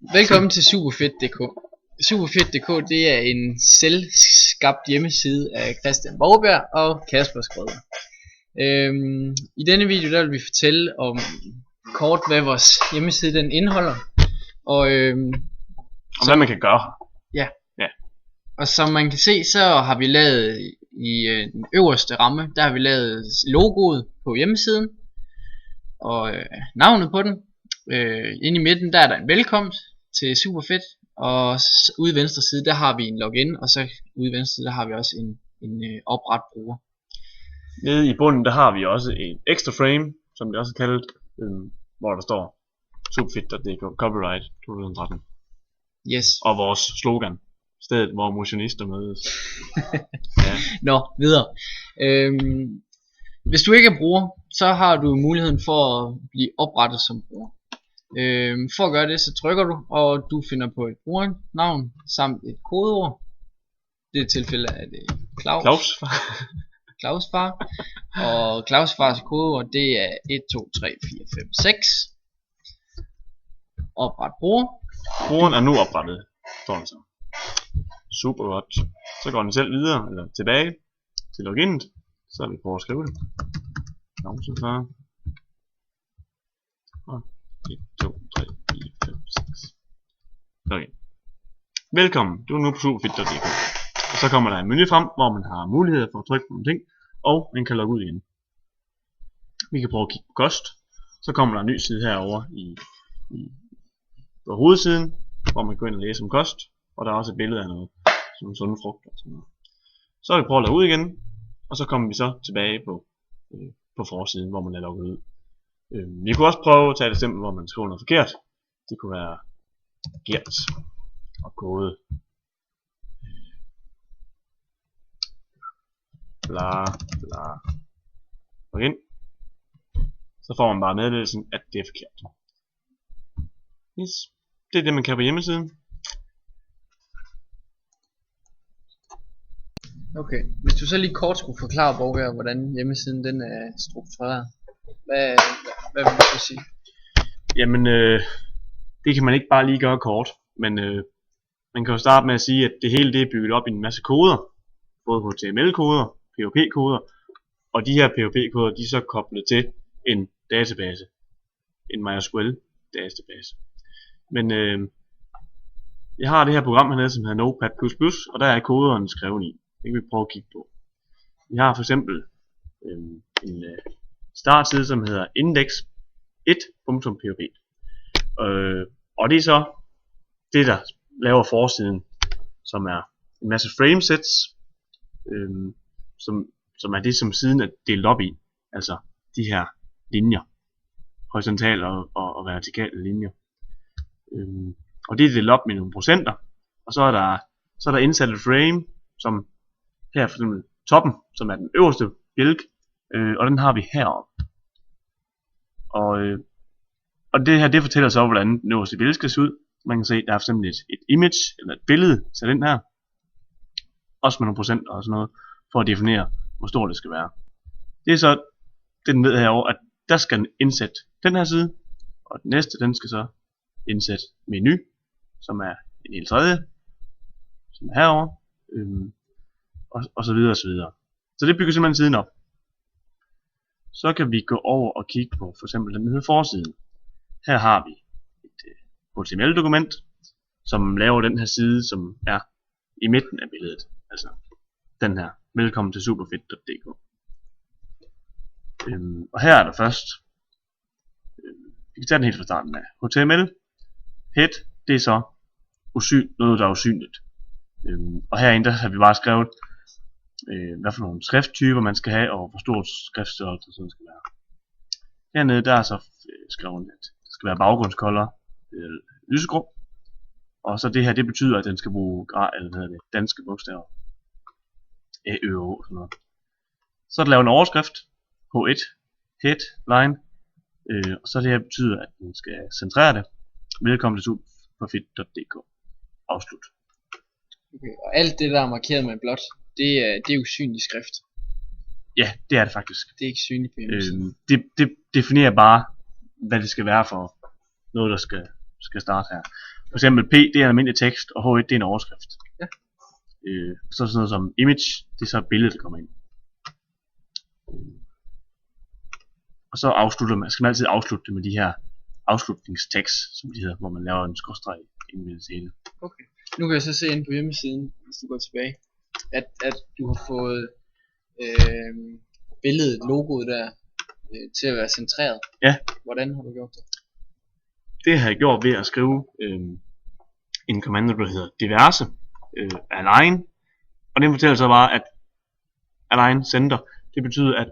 Velkommen til Superfedt.dk. Superfedt.dk, det er en selvskabt hjemmeside af Christian Borgberg og Kasper Skrøder. I denne video der vil vi fortælle om kort hvad vores hjemmeside den indeholder og hvad man kan gøre. Ja. Og som man kan se, så har vi lavet i den øverste ramme, der har vi lavet logoet på hjemmesiden og navnet på den. Inde i midten der er der en velkomst til Superfedt, og ude i venstre side der har vi en login, og så ude i venstre side der har vi også en opret bruger. Nede i bunden der har vi også en extra frame, som det også er kaldet, hvor der står Superfedt.dk Copyright 2013. Yes. Og vores slogan, stedet hvor motionister mødes. Ja. Nå, videre. Hvis du ikke er bruger, så har du muligheden for at blive oprettet som bruger. For at gøre det, så trykker du, og du finder på et brugernavn samt et kodeord. I det tilfælde er det Claus far. Og Claus fars kodeord, det er 1, 2, 3, 4, 5, 6. Opret bruger. Brugeren er nu oprettet, står den så. Super godt. Så går den selv videre, eller tilbage til loginet. Så er vi på at skrive det. Claus far. 1, 2, 3, 4, 5, 6. Okay. Velkommen, du er nu på Superfedt.dk. Og så kommer der en menu frem, hvor man har mulighed for at trykke på nogle ting, og man kan logge ud igen. Vi kan prøve at kigge på kost. Så kommer der en ny side herovre på hovedsiden, hvor man kan gå ind og læse om kost, og der er også et billede af noget, som sunde frugter og sådan noget. Så vil vi prøve at logge ud igen, og så kommer vi så tilbage på forsiden, hvor man er logget ud. Vi kunne også prøve at tage et eksempel, hvor man skriver noget forkert. Det kunne være gert og kode. Bla bla. Og ind. Så får man bare meddelelsen, at det er forkert. Yes. Det er det man kan på hjemmesiden. Okay, hvis du så lige kort skulle forklare Borgberg, hvordan hjemmesiden den er struktureret. Hvad vil du sige? Jamen, det kan man ikke bare lige gøre kort, men man kan jo starte med at sige, at det hele det er bygget op i en masse koder, både HTML-koder, PHP-koder, og de her PHP-koder, de er så koblet til en database, en MySQL-database. Men jeg har det her program hernede, som hedder Notepad++, og der er koderne skrevet i. Det kan vi prøve at kigge på. Vi har for eksempel en startside, som hedder index1.php. Og det er så det, der laver forsiden, som er en masse framesets, som er det, som siden er delt op i. Altså de her linjer. Horisontale og vertikale linjer. Og det er delt op med nogle procenter. Og så er der indsat et frame, som her for eksempel toppen, som er den øverste bjælke. Og den har vi heroppe. Og det her, det fortæller så, hvordan den øverste billede skal se ud. Man kan se, der er for eksempel et image, eller et billede til den her. Også med nogle procenter og sådan noget, for at definere, hvor stort det skal være. Det er så, det den ved herovre, at der skal den indsætte den her side, og den næste, den skal så indsætte menu, som er en helt tredje, som er herovre, og så videre og så videre. Så det bygger simpelthen siden op. Så kan vi gå over og kigge på for eksempel den hedder forsiden. Her har vi et HTML-dokument, som laver den her side, som er i midten af billedet. Altså den her. Velkommen til Superfedt.dk. Og her er der først, vi kan tage den helt fra starten af. HTML, head, det er så noget, der er usynligt. Og herinde der har vi bare skrevet, hvad for nogle skrifttyper man skal have, og hvor stor skriftstørrelse sådan skal være. Hernede der er så skrevet, at det skal være baggrundscolor lysegrå. Og så det her, det betyder, at den skal bruge danske bogstaver. Og sådan noget. Så er der lavet en overskrift på et headline. Og så det her betyder, at den skal centrere det. Velkommen til Superfedt.dk. Afslut. Okay, og alt det der er markeret med blåt, det er usynlig skrift. Ja, det er det faktisk. Det er ikke synligt på hjemmesiden. Det definerer bare, hvad det skal være for noget, der skal starte her. For eksempel P, det er en almindelig tekst, og H1, det er en overskrift. Ja. Så sådan noget som image, det er så et billede, der kommer ind. Og så skal man altid afslutte det med de her afslutningstekst, som de hedder, hvor man laver en skråstreg ind i det hele. Okay. Nu kan jeg så se ind på hjemmesiden, hvis du går tilbage, at du har fået billedet, logoet der, til at være centreret. Ja. Hvordan har du gjort det? Det har jeg gjort ved at skrive en kommando, der hedder diverse align. Og det fortæller så bare, at align center, det betyder, at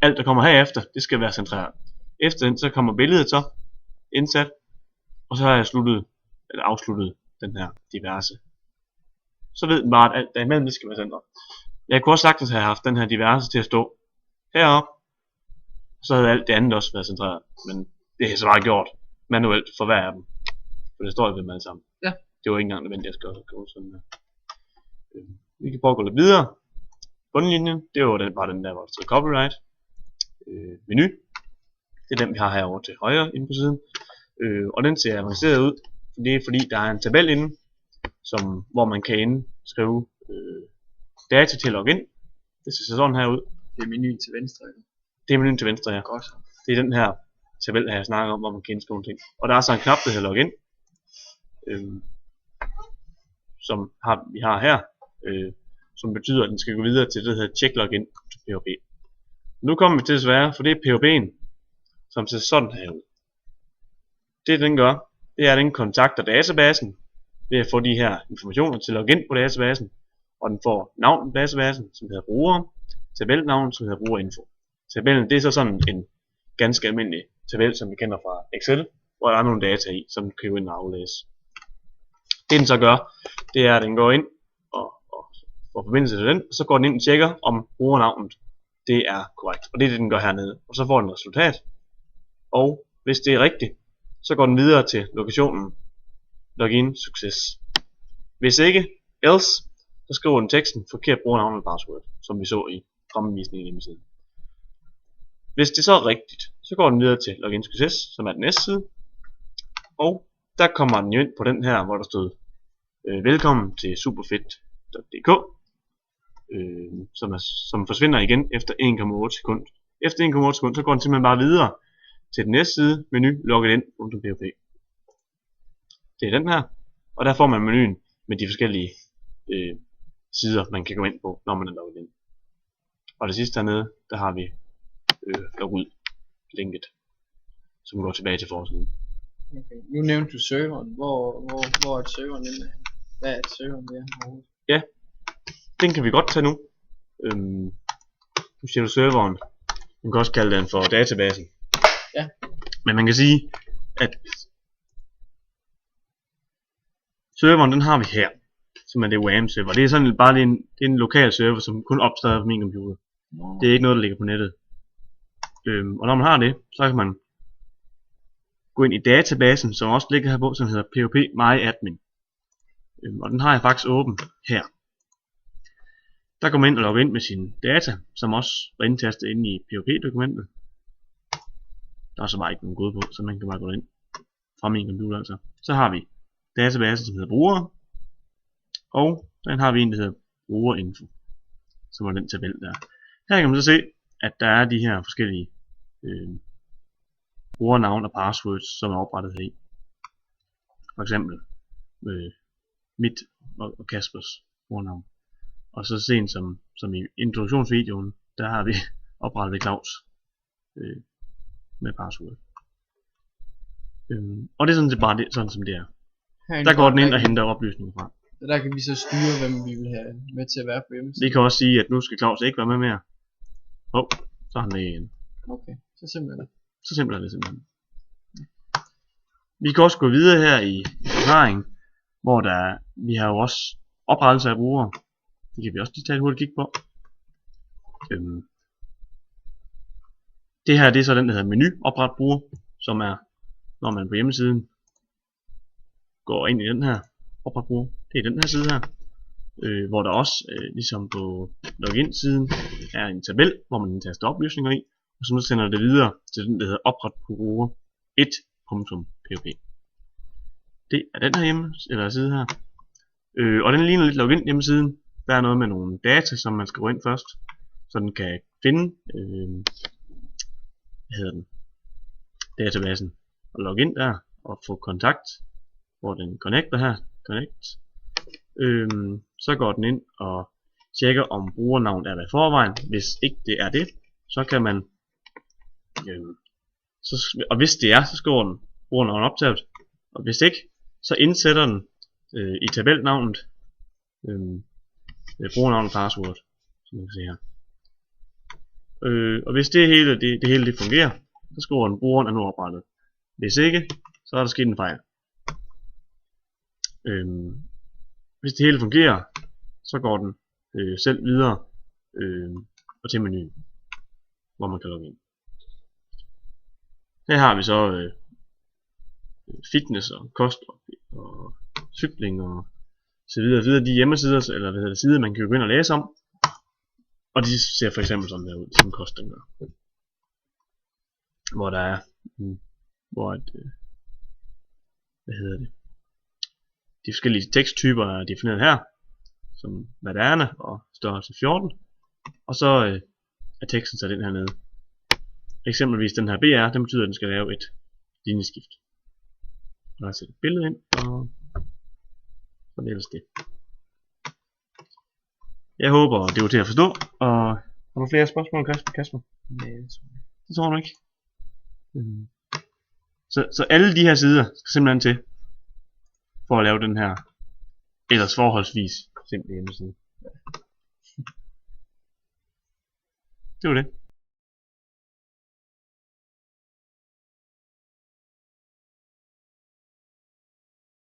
alt der kommer herefter, det skal være centreret. Efter den, så kommer billedet så indsat, og så har jeg afsluttet den her diverse. Så ved den bare, at alt der imellem, det skal være centret. Jeg kunne også sagtens have haft den her diverse til at stå heroppe, så havde alt det andet også været centreret. Men det har jeg så bare gjort manuelt for hver af dem. For det står jo ved dem alle sammen. Ja. Det var ikke engang nødvendigt, at jeg skal gå sådan her. Vi kan prøve at gå lidt videre. Bundlinjen, det var bare den der, hvor der stod copyright. Menu. Det er den, vi har herovre til højre inde på siden. Og den ser avanceret ud. Det er fordi, der er en tabel inde, hvor man kan indskrive data til login. Det ser sådan her ud. Det er menuen til venstre, eller? Det er menuen til venstre, ja. Godt. Det er den her tabel, jeg snakker om, hvor man kan indskrive nogle ting. Og der er så en knap, der hedder login. Som vi har her. Som betyder, at den skal gå videre til det, der hedder check login til PHP. Nu kommer vi til desværre, for det er PHP'en, som ser sådan her ud. Det den gør, det er, at den kontakter databasen ved at få de her informationer til login på databasen, og den får navn på databasen, som hedder bruger, tabelnavn, som hedder brugerinfo. Tabellen, det er så sådan en ganske almindelig tabel, som vi kender fra Excel, hvor der er nogle data i, som den kan gå ind og aflæse. Det den så gør, det er, at den går ind og får forbindelse til den, og så går den ind og tjekker, om brugernavnet det er korrekt. Og det er det, den gør hernede. Og så får den et resultat. Og hvis det er rigtigt, så går den videre til lokationen login succes. Hvis ikke, else, så skriver den teksten forkert brugernavn og password, som vi så i fremvisningen i hjemmesiden. Hvis det så er rigtigt, så går den videre til login succes, som er den næste side. Og der kommer den jo ind på den her, hvor der stod velkommen til superfedt.dk, som forsvinder igen efter 1,8 sekund. Efter 1,8 sekund, så går den simpelthen bare videre til den næste side, menu, logget ind.php. Det er den her, og der får man menuen med de forskellige sider, man kan gå ind på, når man er logget ind. Og det sidste hernede, der har vi log ud linket, som går tilbage til forsiden. Okay. Nu nævnte du serveren. Hvor er serveren inde? Hvad er serveren der? Ja, den kan vi godt tage nu. Nu siger du serveren. Man kan også kalde den for databasen. Ja. Men man kan sige, at serveren, den har vi her, som er det WAM server. Det er sådan bare en lokal server, som kun opstår på min computer. Det er ikke noget, der ligger på nettet. Og når man har det, så kan man gå ind i databasen, som også ligger her på, som hedder PHP MyAdmin. Og den har jeg faktisk åben her. Der går man ind og logger ind med sine data, som også var indtastet inde i PHP-dokumentet. Der er så bare ikke nogen kode på, så man kan bare gå ind fra min computer altså. Så har vi databasen, som hedder brugere. Og den har vi en, der hedder brugerinfo, som er den tabel der. Her kan man så se, at der er de her forskellige brugernavn og passwords, som er oprettet her i. For eksempel mit og Kaspers brugernavn. Og så sent som i introduktionsvideoen, der har vi oprettet Claus med password. Og det er sådan set bare det, sådan som det er. Der går den ind og henter oplysninger fra. Så der kan vi så styre, hvem vi vil have med til at være på hjemmesiden. Vi kan også sige, at nu skal Claus ikke være med mere. Så er han med igen. Okay, så simpelt er det. Så simpelt er det simpelthen. Vi kan også gå videre her i forklaringen, hvor vi har jo også oprettelse af brugere. Det kan vi også lige tage et hurtigt kig på. Det her, det er så den, der hedder menu opret bruger, som er, når man på hjemmesiden går ind i den her opret bruger. Det er den her side her, hvor der også, ligesom på login siden, er en tabel, hvor man indtaster oplysninger i, og så sender det videre til den, der hedder opret bruger 1.php. det er den her side her. Og den ligner lidt login hjemmesiden. Der er noget med nogle data, som man skal gå ind først, så den kan finde databasen og logge ind der og få kontakt, hvor den connecter her. Så går den ind og tjekker om brugernavnet er der i forvejen. Hvis ikke det er det, så kan man og hvis det er, så skriver den brugernavnet optaget, og hvis ikke, så indsætter den i tabelnavnet brugernavn og password, som man kan se her. Og hvis det hele fungerer, så skriver den brugeren er nu oprettet. Hvis ikke, så er der sket en fejl. Hvis det hele fungerer, så går den selv videre og til menuen, hvor man kan logge ind. Her har vi så fitness og kost og cykling og så videre, de hjemmesider, eller sider man kan gå ind og læse om. Og de ser for eksempel sådan der ud, som kost den gør. Hvor der er, de forskellige teksttyper er defineret her, som hvad det er, og størrelse 14. Og så er teksten så den her nede. Eksempelvis den her BR, den betyder, at den skal lave et linjeskift. Og der sætter et billede ind, og så er det ellers det. Jeg håber, det var til at forstå, og har du flere spørgsmål, Kasper? Nej, det tror du ikke. Så alle de her sider skal simpelthen til, for at lave den her, ellers forholdsvis simple hjemmeside. Det var det.